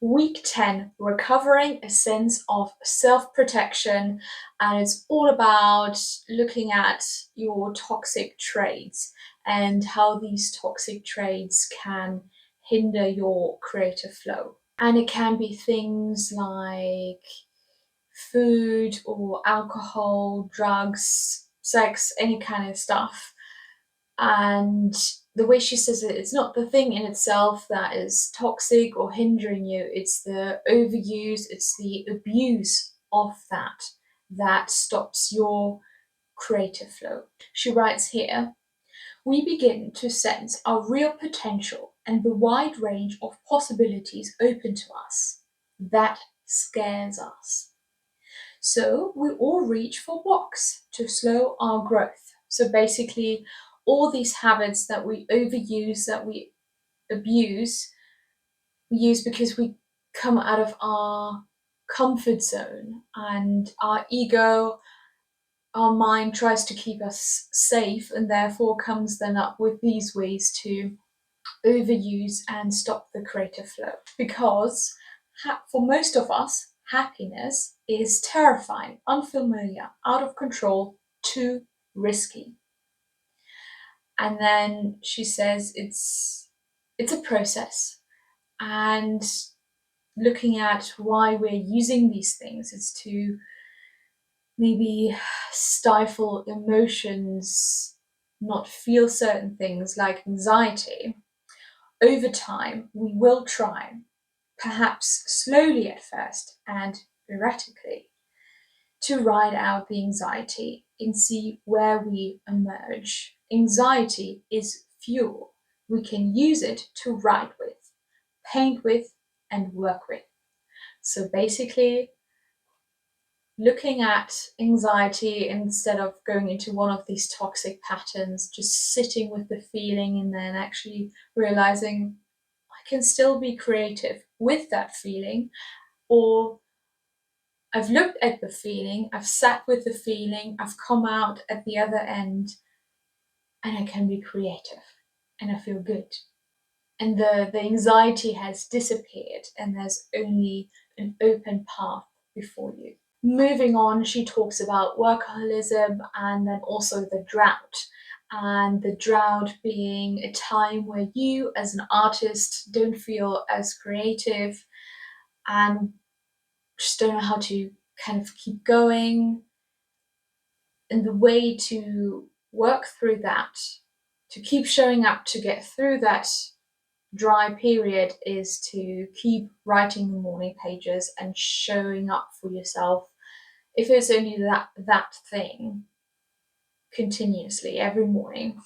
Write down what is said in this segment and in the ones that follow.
Week 10, recovering a sense of self-protection, and it's all about looking at your toxic traits and how these toxic traits can hinder your creative flow. And it can be things like food or alcohol, drugs, sex, any kind of stuff. And the way she says it, it's not the thing in itself that is toxic or hindering you, it's the overuse, it's the abuse of that stops your creative flow. She writes here, we begin to sense our real potential and the wide range of possibilities open to us. That scares us. So we all reach for walks to slow our growth. So basically, all these habits that we overuse, that we abuse, we use because we come out of our comfort zone, and our ego, our mind tries to keep us safe, and therefore comes then up with these ways to overuse and stop the creative flow. Because for most of us, happiness is terrifying, unfamiliar, out of control, too risky. And then she says it's a process, and looking at why we're using these things is to maybe stifle emotions, not feel certain things like anxiety. Over time, we will try, perhaps slowly at first and erratically, to ride out the anxiety and see where we emerge. Anxiety is fuel. We can use it to write with, paint with, and work with. So basically, looking at anxiety instead of going into one of these toxic patterns, just sitting with the feeling and then actually realizing I can still be creative with that feeling, or I've looked at the feeling, I've sat with the feeling, I've come out at the other end, and I can be creative and I feel good. And the anxiety has disappeared and there's only an open path before you. Moving on, she talks about workaholism and then also the drought. And the drought being a time where you as an artist don't feel as creative and just don't know how to kind of keep going. And the way to work through that, to keep showing up to get through that dry period, is to keep writing the morning pages and showing up for yourself. If it's only that thing continuously every morning.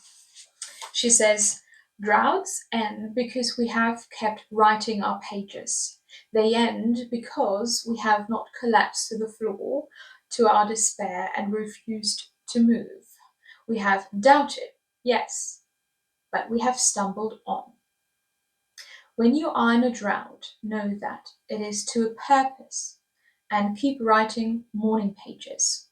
She says, droughts end because we have kept writing our pages. They end because we have not collapsed to the floor to our despair and refused to move. We have doubted, yes, but we have stumbled on. When you are in a drought, know that it is to a purpose, and keep writing morning pages.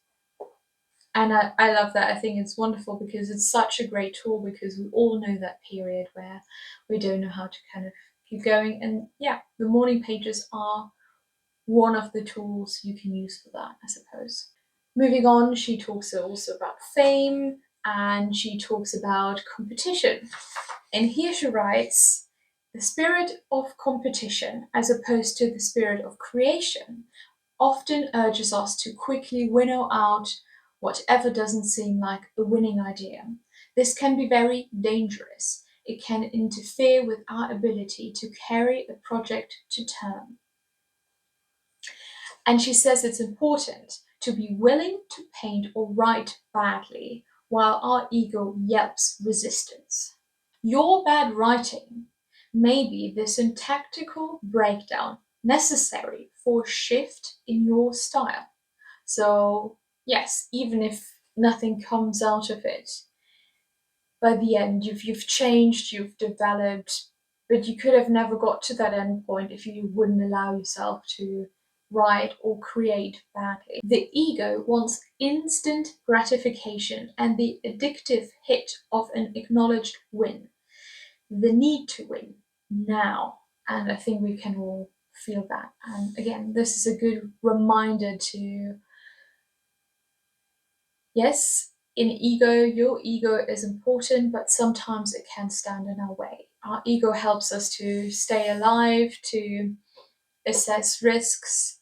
And I love that. I think it's wonderful because it's such a great tool, because we all know that period where we don't know how to kind of keep going. And yeah, the morning pages are one of the tools you can use for that, I suppose. Moving on, she talks also about fame, and she talks about competition. And here she writes, the spirit of competition, as opposed to the spirit of creation, often urges us to quickly winnow out whatever doesn't seem like a winning idea. This can be very dangerous. It can interfere with our ability to carry a project to term. And she says it's important to be willing to paint or write badly while our ego yelps resistance. Your bad writing may be the syntactical breakdown necessary for a shift in your style. So yes, even if nothing comes out of it, by the end you've changed, you've developed, but you could have never got to that end point if you wouldn't allow yourself to write or create badly. The ego wants instant gratification and the addictive hit of an acknowledged win. The need to win now. And I think we can all feel that. And again, this is a good reminder to, yes, your ego is important, but sometimes it can stand in our way. Our ego helps us to stay alive, to assess risks,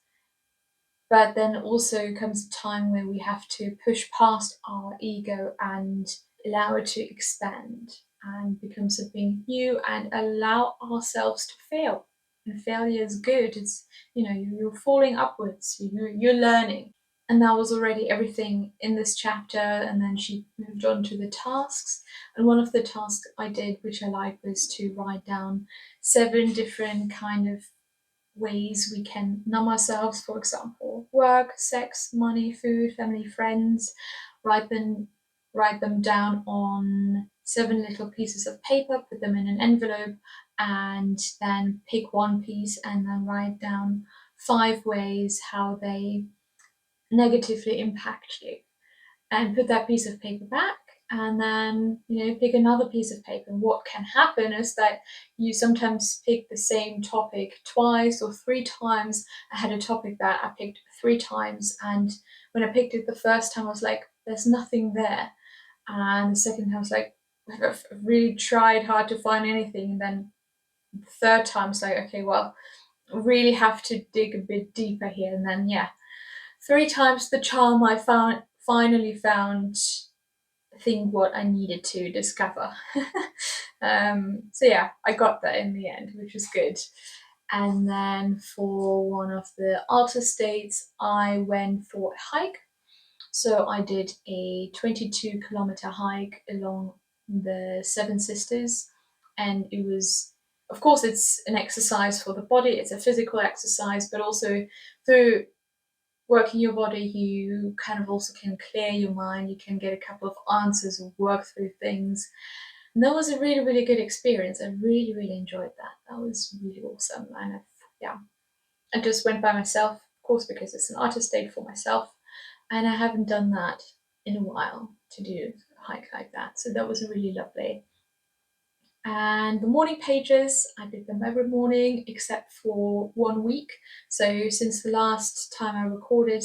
but then also comes a time where we have to push past our ego and allow it to expand and become something new and allow ourselves to fail. And failure is good. It's, you're falling upwards, you're learning. And that was already everything in this chapter. And then she moved on to the tasks. And one of the tasks I did, which I liked, was to write down 7 different kind of ways we can numb ourselves. For example, work, sex, money, food, family, friends. Write them write them down on 7 little pieces of paper, put them in an envelope, and then pick one piece and then write down 5 ways how they negatively impact you, and put that piece of paper back, and then pick another piece of paper. And what can happen is that you sometimes pick the same topic twice or 3 times. I had a topic that I picked 3 times, and when I picked it the first time I was like, there's nothing there, and the second time I was like, I've really tried hard to find anything, and then the third time I was like, okay, well, I really have to dig a bit deeper here. And then 3 times the charm, I finally found I think what I needed to discover. So yeah, I got that in the end, which was good. And then for one of the artist dates, I went for a hike. So I did a 22-kilometer hike along the Seven Sisters, and it was, of course, it's an exercise for the body. It's a physical exercise, but also through working your body, you kind of also can clear your mind. You can get a couple of answers or work through things. And that was a really, really good experience. I really, really enjoyed that. That was really awesome. And I just went by myself, of course, because it's an artist day for myself. And I haven't done that in a while, to do a hike like that. So that was really lovely. And the morning pages, I did them every morning except for 1 week. So since the last time I recorded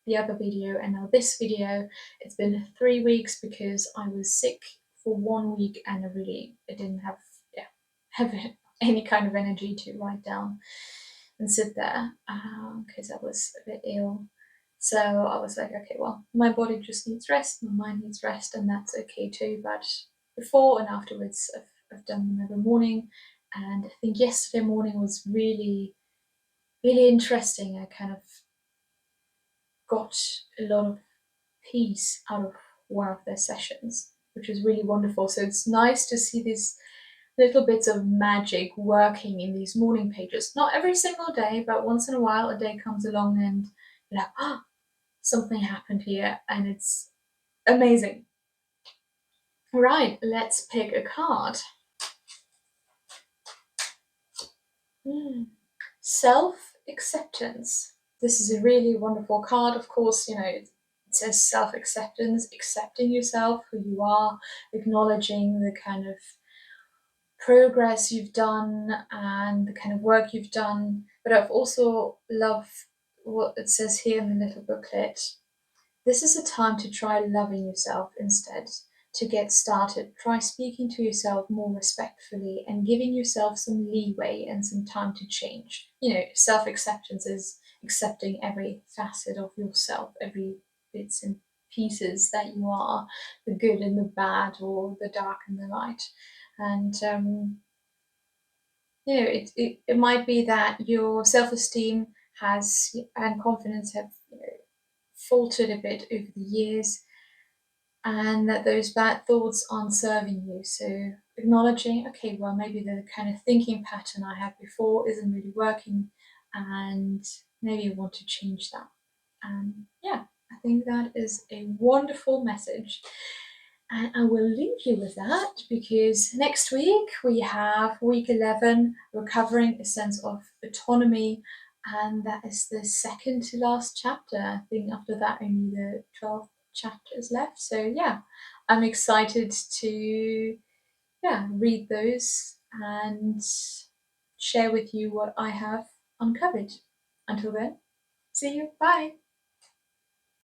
the other video and now this video, it's been 3 weeks because I was sick for 1 week and I didn't have have any kind of energy to write down and sit there because I was a bit ill. So I was like, okay, well, my body just needs rest, my mind needs rest, and that's okay too. But before and afterwards, I've done them every morning. And I think yesterday morning was really, really interesting. I kind of got a lot of peace out of one of their sessions, which was really wonderful. So it's nice to see these little bits of magic working in these morning pages. Not every single day, but once in a while, a day comes along and you're like, oh, something happened here, and it's amazing. Right, let's pick a card. Self-acceptance. This is a really wonderful card. Of course, it says self-acceptance, accepting yourself, who you are, acknowledging the kind of progress you've done and the kind of work you've done. But I've also loved what it says here in the little booklet. This is a time to try loving yourself instead. To get started, try speaking to yourself more respectfully and giving yourself some leeway and some time to change. Self-acceptance is accepting every facet of yourself, every bits and pieces that you are, the good and the bad, or the dark and the light. And it might be that your self-esteem has and confidence have faltered a bit over the years, and that those bad thoughts aren't serving you. So acknowledging, okay, well, maybe the kind of thinking pattern I had before isn't really working, and maybe I want to change that. And I think that is a wonderful message. And I will leave you with that because next week we have week 11, recovering a sense of autonomy. And that is the second to last chapter. I think after that, only the 12 chapters left. So I'm excited to read those and share with you what I have uncovered. Until then, see you. Bye.